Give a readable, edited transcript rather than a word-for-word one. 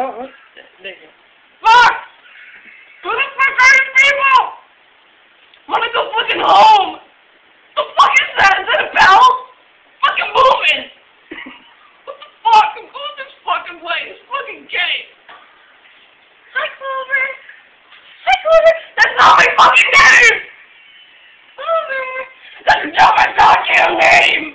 There you go. Fuck! Who the fuck are these people? I'm gonna go fucking home! What the fuck is that? Is that a bell? Fucking moving! What the fuck? I'm going to this fucking place. It's fucking gay. Hi, Clover. Hi, Clover. That's not my fucking name! Clover! That's not my goddamn name!